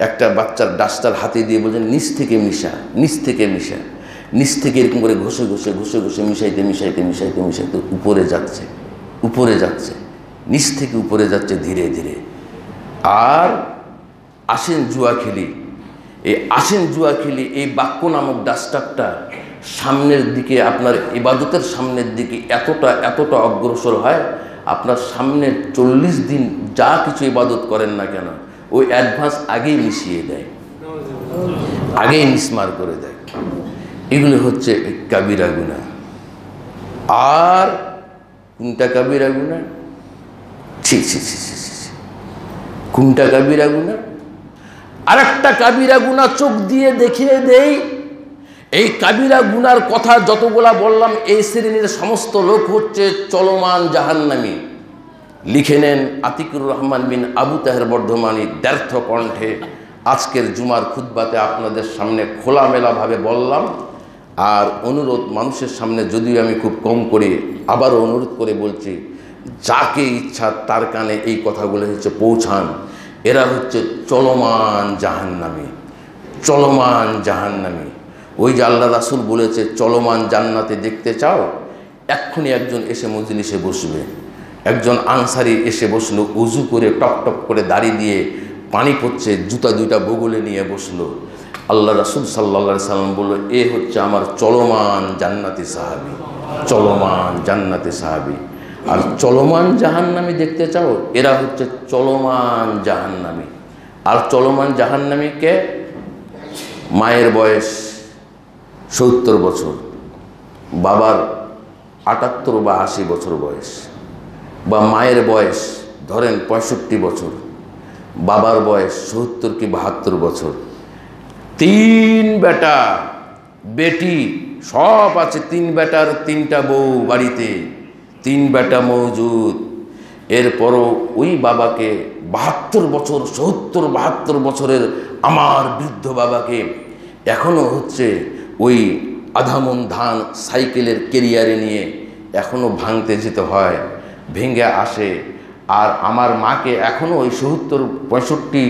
একটা বাচ্চার ডাস্টার হাতে দিয়ে বলছেন, নিচ থেকে মিশা। নিচ থেকে এরকম করে ঘষে মিশাইতে উপরে যাচ্ছে, নিচ থেকে উপরে যাচ্ছে ধীরে ধীরে। আর আসেন জুয়া খেলি, এই বাক্য নামক ডাস্টারটা সামনের দিকে, আপনার ইবাদতের সামনের দিকে এতটা অগ্রসর হয়, আপনার সামনে 40 দিন যা কিছু ইবাদত করেন না কেন, ওই অ্যাডভান্স আগেই মিশিয়ে দেয়, আগেই মিসমার করে দেয়। এগুলো হচ্ছে কাবিরা গুনাহ। আর কোনটা কাবিরা গুনাহ? কোনটা কাবিরা গুনাহ? আরেকটা কাবিরা গুনাহ চোখ দিয়ে দেখিয়ে দেই। এই কাবিরা গুনার কথা যতগুলা বললাম, এই শ্রেণীর সমস্ত লোক হচ্ছে চলমান জাহান্নামী। লিখে নেন আতিকুর রহমান বিন আবু তাহের বর্ধমানী দ্ব্যর্থ কণ্ঠে। আজকের জুমার খুতবাতে আপনাদের সামনে খোলামেলাভাবে বললাম। আর অনুরোধ মানুষের সামনে, যদিও আমি খুব কম করি, আবারও অনুরোধ করে বলছি, যাকে ইচ্ছা তার কানে এই কথাগুলো হচ্ছে পৌঁছান। এরা হচ্ছে চলমান জাহান্নামী। চলমান জাহান্নামী। ওই যে আল্লাহ রাসূল বলেছে চলমান জান্নাতে দেখতে চাও, এক্ষুনি একজন এসে মজলিসে বসবে। একজন আনসারি এসে বসলো, উজু করে টপ টপ করে দাড়ি দিয়ে পানি পড়ছে, জুতা দুইটা বগলে নিয়ে বসলো। আল্লাহ রাসূল সাল্লাল্লাহু আলাইহি সাল্লাম বলল, এ হচ্ছে আমার চলমান জান্নাতি সাহাবী, চলমান জান্নাতি সাহাবী। আর চলমান জাহান্নামী দেখতে চাও, এরা হচ্ছে চলমান জাহান্নামী। আর চলমান জাহান্নামীকে মায়ের বয়স 70 বছর, বাবার 78 বা 80 বছর বয়স, বা মায়ের বয়স ধরেন 65 বছর, বাবার বয়স 70 কি 72 বছর, 3 বেটা বেটি সব আছে, 3 বেটার 3টা বউ বাড়িতে, 3 বেটা মৌজুদ। এরপরও ওই বাবাকে 72 বছর, 70-72 বছরের আমার বৃদ্ধ বাবাকে এখনও হচ্ছে ওই আধামন ধান সাইকেলের কেরিয়ারে নিয়ে এখনও ভাঙতে যেতে হয়, ভেঙে আসে। আর আমার মাকে এখনও ওই 70, 65,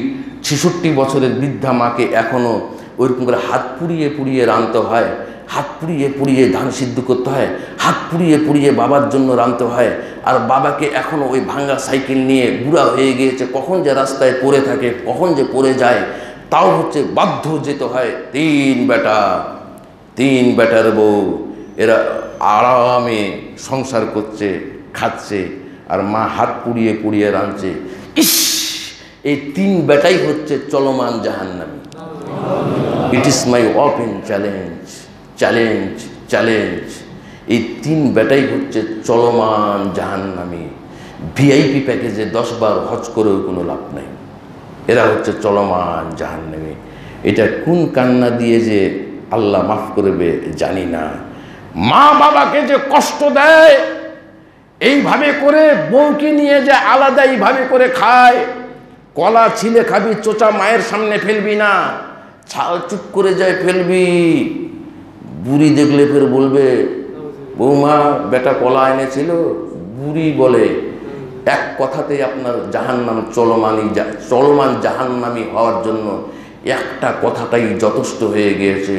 66 বছরের বৃদ্ধা মাকে এখনও ওইরকম করে হাত পুড়িয়ে পুড়িয়ে রাঁধতে হয়, হাত পুড়িয়ে পুড়িয়ে ধান সিদ্ধ করতে হয়, হাত পুড়িয়ে পুড়িয়ে বাবার জন্য রাঁধতে হয়। আর বাবাকে এখনও ওই ভাঙা সাইকেল নিয়ে বুড়া হয়ে গিয়েছে, কখন যে রাস্তায় পড়ে থাকে, কখন যে পড়ে যায়, তাও হচ্ছে বাধ্য যেতে হয়। 3 বেটা, 3 বেটার বউ, এরা আরামে সংসার করছে, খাচ্ছে, আর মা হাত পুড়িয়ে পুড়িয়ে রাঁধছে। ইস, এই 3 বেটাই হচ্ছে চলমান জাহান্নামী। It is my open challenge, challenge, challenge. এই 3 বেটাই হচ্ছে চলমান জাহান্নামী। ভিআইপি প্যাকেজে 10 বার হজ করেও কোনো লাভ নাই, এরা হচ্ছে চলমান জাহান্নামী। এটা কোন কান্না দিয়ে যে আল্লাহ মাফ করবে জানি না। মা বাবাকে যে কষ্ট দেয়, এইভাবে করে বউকে নিয়ে যে আলাদা এইভাবে করে খায়, কলা ছিলে খাবি, চোচা মায়ের সামনে ফেলবি না, ছাল চুপ করে যায় ফেলবি। বুড়ি দেখলে ফের বলবে, বৌমা বেটা কলা এনেছিল, বুড়ি বলে। এক কথাতেই আপনার জাহান্নাম চলমান জাহান্নামী হওয়ার জন্য একটা কথাটাই যথেষ্ট হয়ে গিয়েছে,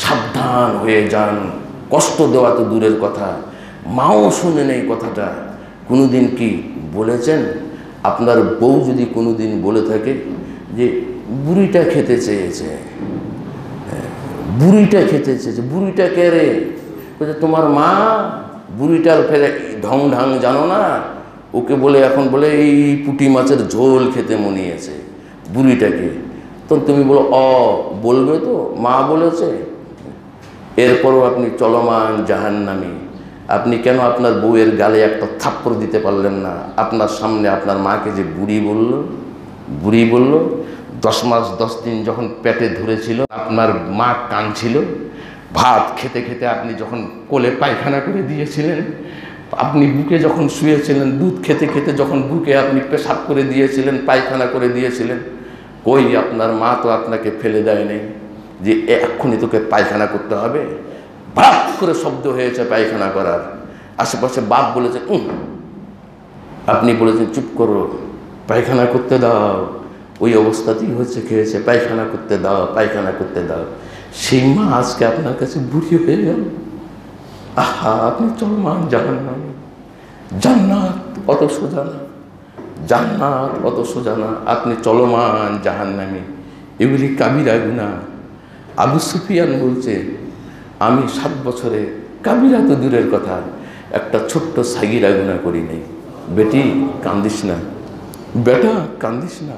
সাবধান হয়ে যান। কষ্ট দেওয়া তো দূরের কথা, মাও শুনে নেই কথাটা। কোনোদিন কি বলেছেন? আপনার বউ যদি কোনোদিন বলে থাকে যে বুড়িটা খেতে চেয়েছে, বুড়িটা খেতে চেয়েছে, বুড়িটা কে রে? বলছে তোমার মা। বুড়িটার ফেলে ঢং ঢাং জানো না, ওকে বলে এখন বলে এই পুঁটি মাছের ঝোল খেতে মনিয়েছে বুড়িটাকে। তো তুমি বলো বলবে তো মা বলেছে। এরপরও আপনি চলমান জাহান্নামী। আপনি কেন আপনার বউয়ের গালে একটা থাপ্পড় দিতে পারলেন না? আপনার সামনে আপনার মাকে যে বুড়ি বলল, 10 মাস 10 দিন যখন পেটে ধরেছিল, আপনার মা কাঁদছিল। ভাত খেতে খেতে আপনি যখন কোলে পায়খানা করে দিয়েছিলেন, আপনি বুকে যখন শুয়েছিলেন, দুধ খেতে খেতে যখন বুকে আপনি পেশাব করে দিয়েছিলেন, পায়খানা করে দিয়েছিলেন, কই আপনার মা তো আপনাকে ফেলে দেয় নাই যে এক্ষুনি তোকে পায়খানা করতে হবে। ভাপ করে শব্দ হয়েছে পায়খানা করার, আশেপাশে বাপ বলেছে আপনি বলেছেন চুপ করো, পায়খানা করতে দাও। ওই অবস্থাতেই হচ্ছে খেয়েছে, পায়খানা করতে দাও, পায়খানা করতে দাও। সেই মা আজকে আপনার কাছে বুড়ি হয়ে গেল। আহা, আপনি চলমান জাহান্নামী। জান্নাত অত সোজা না, জান্নাত অত সোজা না, আপনি চলমান জাহান্নামী। এগুলি কাবিরা গুনাহ। আবু সুফিয়ান বলছে, আমি 7 বছরে, কাবিরা তো দূরের কথা, একটা ছোট্ট সাগিরা গুনাহ করি নাই। বেটি কান্দিস না, বেটা কান্দিস না,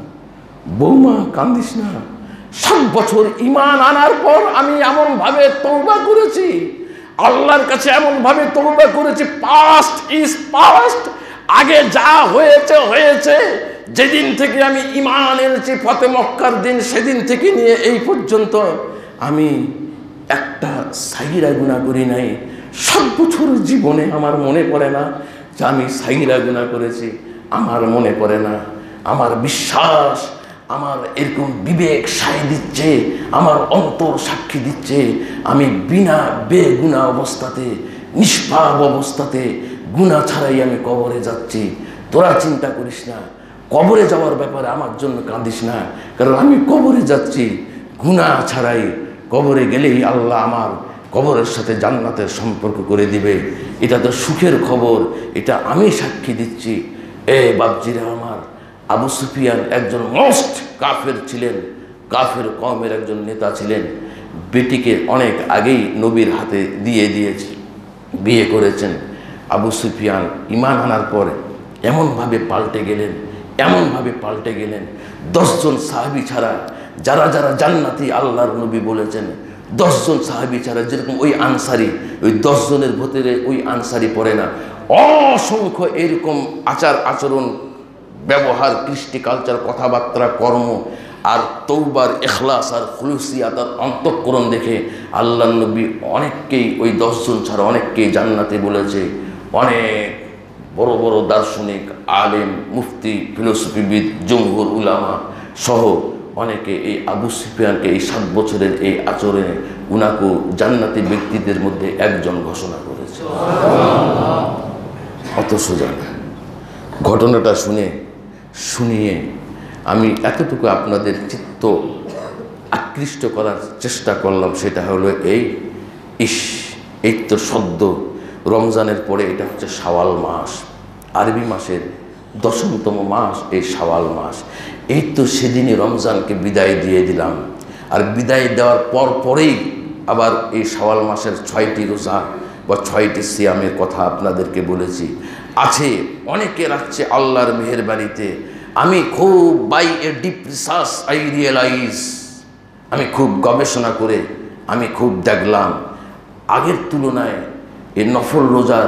বৌমা কান্দিস না। 7 বছর ঈমান আনার পর আমি এমনভাবে তওবা করেছি, আল্লাহর কাছে এমনভাবে তওবা করেছি, পাস্ট ইজ পাস্ট। আগে যা হয়েছে হয়েছে। যেদিন থেকে আমি ঈমান এনেছি ফতে মক্কার দিন, সেদিন থেকে নিয়ে এই পর্যন্ত আমি একটা সাগিরা গুনাহ করি নাই। 7 বছর জীবনে আমার মনে পড়ে না যে আমি সাগিরা গুনাহ করেছি, আমার মনে পড়ে না। আমার বিশ্বাস, আমার এরকম বিবেক সায় দিচ্ছে, আমার অন্তর সাক্ষী দিচ্ছে, আমি বিনা বেগুনাহ অবস্থাতে, নিষ্পাপ অবস্থাতে, গুনাহ ছাড়াই আমি কবরে যাচ্ছি। তোরা চিন্তা করিস না, কবরে যাওয়ার ব্যাপারে আমার জন্য কাঁদিস না, কারণ আমি কবরে যাচ্ছি গুনাহ ছাড়াই কবরে গেলেই আল্লাহ আমার কবরের সাথে জান্নাতের সম্পর্ক করে দিবে। এটা তো সুখের খবর, এটা আমি সাক্ষী দিচ্ছি। বাপজিরা আমার, আবু সুফিয়ান একজন মোস্ট কাফের ছিলেন, কাফের কওমের একজন নেতা ছিলেন। বেটিকে অনেক আগেই নবীর হাতে দিয়ে দিয়েছে, বিয়ে করেছেন। আবু সুফিয়ান ঈমান আনার পর এমনভাবে পাল্টে গেলেন, এমনভাবে পাল্টে গেলেন, 10 জন সাহাবী ছাড়া যারা যারা জান্নাতি আল্লাহর নবী বলেছেন, 10 জন সাহাবী ছাড়া, যেরকম ওই আনসারি, ওই 10 জনের ভিতরে ওই আনসারি পড়ে না, অসংখ্য এরকম আচার আচরণ, ব্যবহার, কৃষ্টি, কালচার, কথাবার্তা, কর্ম আর তৌবার, ইখলাস আর খুলুসিয়াত আর অন্তঃকরণ দেখে আল্লাহর নবী অনেককেই, ওই 10 জন ছাড়া অনেককেই জান্নাতি বলেছে। অনেক বড় বড় দার্শনিক, আলেম, মুফতি, ফিলোসফিবিদ, জমহুর উলামা সহ অনেকে এই আবু সুফিয়ানকে এই 7 বছরের এই আচরণে উনাকে জান্নাতি ব্যক্তিদের মধ্যে একজন ঘোষণা করেছে। অত সোজা না। ঘটনাটা শুনিয়ে আমি এতটুকু আপনাদের চিত্ত আকৃষ্ট করার চেষ্টা করলাম, সেটা হলো এই তো সদ্য রমজানের পরে এটা হচ্ছে শাওয়াল মাস, আরবি মাসের 10তম মাস এই শাওয়াল মাস। এই তো সেদিনই রমজানকে বিদায় দিয়ে দিলাম। আর বিদায় দেওয়ার পরেই আবার এই শাওয়াল মাসের 6টি রোজা বা 6টি সিয়ামের কথা আপনাদেরকে বলেছি। আছে অনেকে রাখছে আল্লাহর মেহেরবানিতে। আমি খুব by a deep research I realise, আমি খুব গবেষণা করে আমি খুব দেখলাম আগের তুলনায় এই নফল রোজার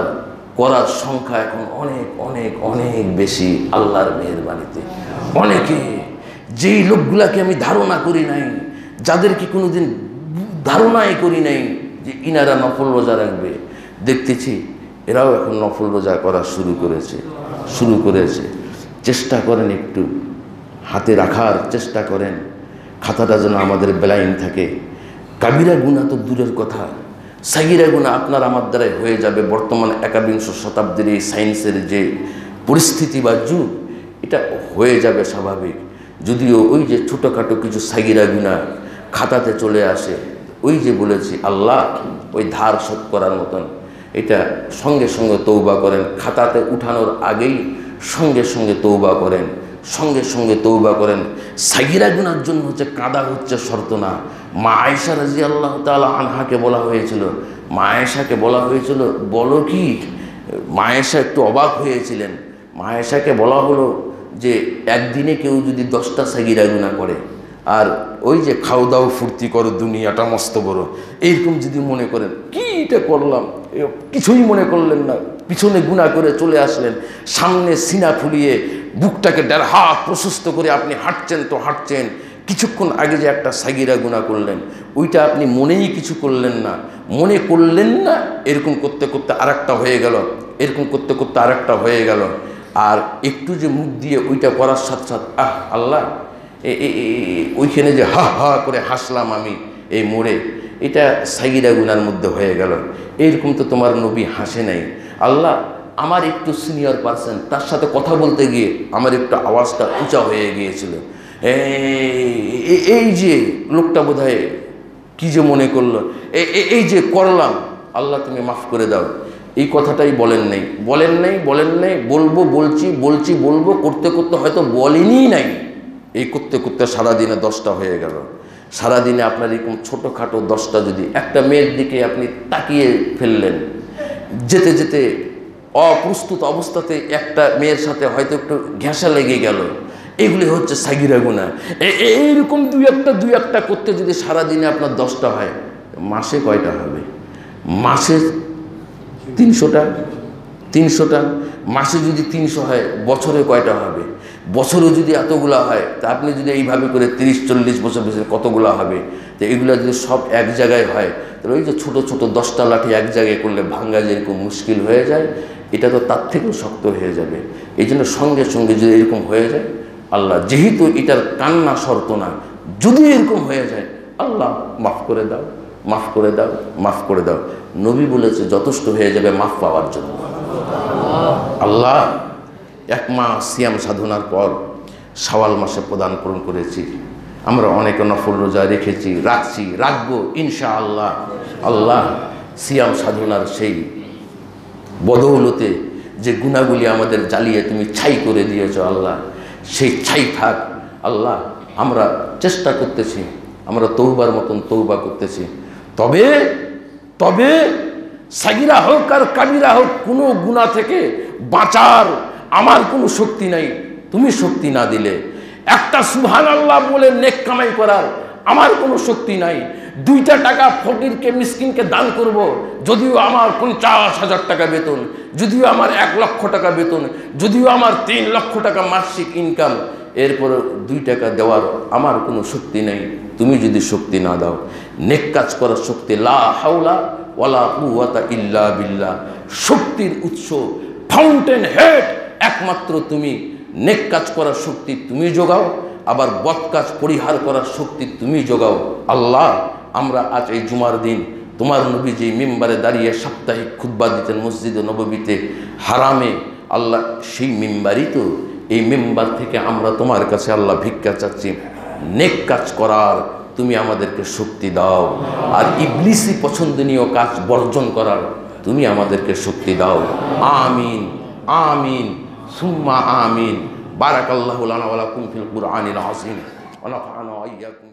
করার সংখ্যা এখন অনেক অনেক অনেক বেশি আল্লাহর মেহেরবানিতে। অনেকে যেই লোকগুলাকে আমি ধারণা করি নাই, যাদেরকে কোনোদিন ধারণাই করি নাই যে ইনারা নফল রোজা রাখবে, দেখতেছি এরাও এখন নফল রোজা করা শুরু করেছে। চেষ্টা করেন, একটু হাতে রাখার চেষ্টা করেন, খাতাটা যেন আমাদের বেলাইন থাকে। কাবিরা গুনাহ তো দূরের কথা, সাগিরা গুনাহ আপনার আমার দ্বারাই হয়ে যাবে। বর্তমান 21 শতাব্দীর এই সায়েন্সের যে পরিস্থিতি বা যুগ, এটা হয়ে যাবে স্বাভাবিক। যদিও ওই যে ছোটোখাটো কিছু সাগিরা গুনাহ খাতাতে চলে আসে, ওই যে বলেছি আল্লাহ ওই ধার শোধ করার মতন, এটা সঙ্গে সঙ্গে তৌবা করেন। খাতাতে উঠানোর আগেই সঙ্গে সঙ্গে তৌবা করেন, সঙ্গে সঙ্গে তৌবা করেন। সাগিরা গুনার জন্য হচ্ছে কাদা হচ্ছে শর্ত না। মা আয়েশা রাদিয়াল্লাহু তাআলা আনহাকে বলা হয়েছিল, মা আয়েশাকে বলা হয়েছিল, বলো কি, মা আয়েশা একটু অবাক হয়েছিলেন। মা আয়েশাকে বলা হলো যে একদিনে কেউ যদি 10টা সাগিরা গুনাহ করে, আর ওই যে খাও দাও ফুর্তি করো দুনিয়াটা মস্ত বড়, এইরকম যদি মনে করেন, কি এটা করলাম, কিছুই মনে করলেন না, পিছনে গুনাহ করে চলে আসলেন, সামনে সিনা ফুলিয়ে বুকটাকে 1.5 হাত প্রশস্ত করে আপনি হাঁটছেন তো হাঁটছেন, কিছুক্ষণ আগে যে একটা সাগিরা গুনাহ করলেন ওইটা আপনি মনেই কিছু করলেন না, এরকম করতে করতে আরেকটা হয়ে গেল, এরকম করতে করতে আরেকটা হয়ে গেল। আর একটু যে মুখ দিয়ে ওইটা করার সাথে সাথে আল্লাহ, ওইখানে যে হা হা করে হাসলাম আমি এই মোড়ে, এটা সাগিরা গুনার মধ্যে হয়ে গেল। এইরকম তো তোমার নবী হাসে নাই। আল্লাহ, আমার একটু সিনিয়র পারসন, তার সাথে কথা বলতে গিয়ে আমার একটু আওয়াজটা উঁচা হয়ে গিয়েছিল, এই যে লোকটা বোধহয় কী যে মনে করলো, এই যে করলাম, আল্লাহ তুমি মাফ করে দাও। এই কথাটাই বলেন নাই, বলবো করতে করতে হয়তো বলেনই নাই। এই করতে করতে সারাদিনে 10টা হয়ে গেল। সারাদিনে আপনার এরকম ছোটোখাটো 10টা, যদি একটা মেয়ের দিকে আপনি তাকিয়ে ফেললেন, যেতে যেতে অপ্রস্তুত অবস্থাতে একটা মেয়ের সাথে হয়তো একটু ঘেঁষা লেগে গেল, এগুলি হচ্ছে সাগিরা গুনাহ। এইরকম দুই একটা করতে যদি সারাদিনে আপনার 10টা হয়, মাসে কয়টা হবে? মাসে 300টা। মাসে যদি 300 হয়, বছরে কয়টা হবে? বছরেও যদি এতগুলা হয়, তা আপনি যদি এইভাবে করে 30-40 বছর কতগুলা হবে? তো এগুলো যদি সব এক জায়গায় হয়, তাহলে ওই যে ছোটো ছোটো 10টা লাঠি এক জায়গায় করলে ভাঙ্গা যেরকম মুশকিল হয়ে যায়, এটা তো তার থেকেও শক্ত হয়ে যাবে। এই জন্য সঙ্গে সঙ্গে যদি এরকম হয়ে যায়, আল্লাহ যেহেতু এটার কান্না শর্ত না, যদি এরকম হয়ে যায়, আল্লাহ মাফ করে দাও। নবী বলেছে যথেষ্ট হয়ে যাবে মাফ পাওয়ার জন্য। আল্লাহ 1 মাস সিয়াম সাধনার পর শাওয়াল মাসে পদার্পণ করেছি। আমরা অনেকে নফল রোজা রেখেছি, রাখছি, রাখবো ইনশাআল্লাহ। আল্লাহ সিয়াম সাধনার সেই বদৌলতে যে গুণাগুলি আমাদের জ্বালিয়ে তুমি ছাই করে দিয়েছো আল্লাহ, সেই ছাই থাক আল্লাহ। আমরা চেষ্টা করতেছি, আমরা তৌবার মতন তৌবা করতেছি, তবে তবে সাগিরা হোক আর কাবিরা হোক, কোনো গুনাহ থেকে বাঁচার আমার কোনো শক্তি নাই। তুমি শক্তি না দিলে একটা সুবহানাল্লাহ বলে নেক কামাই করার আমার কোনো শক্তি নাই। 2টা টাকা ফকিরকে মিসকিনকে দান করব, যদিও আমার 50,000 টাকা বেতন, যদিও আমার 1 লক্ষ টাকা বেতন, যদিও আমার 3 লক্ষ টাকা মাসিক ইনকাম, এরপর 2 টাকা দেওয়ার আমার কোনো শক্তি নেই। তুমি যদি শক্তি না দাও, নেক কাজ করার শক্তি, লা হাওলা ওয়ালা কুওয়াতা ইল্লা বিল্লাহ, শক্তির উৎস, ফাউন্টেন হেড একমাত্র তুমি। নেক কাজ করার শক্তি তুমি যোগাও, আবার বদ কাজ পরিহার করার শক্তি তুমি যোগাও। আল্লাহ, আমরা আজ এই জুমার দিন তোমার নবী যে মিম্বারে দাঁড়িয়ে সাপ্তাহিক খুতবা দিতেন মসজিদে নববীতে হারামে, আল্লাহ সেই মিম্বারই তো, এই মেম্বার থেকে আমরা তোমার কাছে আল্লাহ ভিক্ষা চাচ্ছি, নেক কাজ করার তুমি আমাদেরকে শক্তি দাও, আর ইবলিসি পছন্দনীয় কাজ বর্জন করার তুমি আমাদেরকে শক্তি দাও। আমিন আমিন সুম্মা আমিন। বারাকাল্লাহু লানা ওয়া লাকুম ফিল কুরআনিল আযীম ওয়া নাফা'না ওয়া ইয়্যাকুম।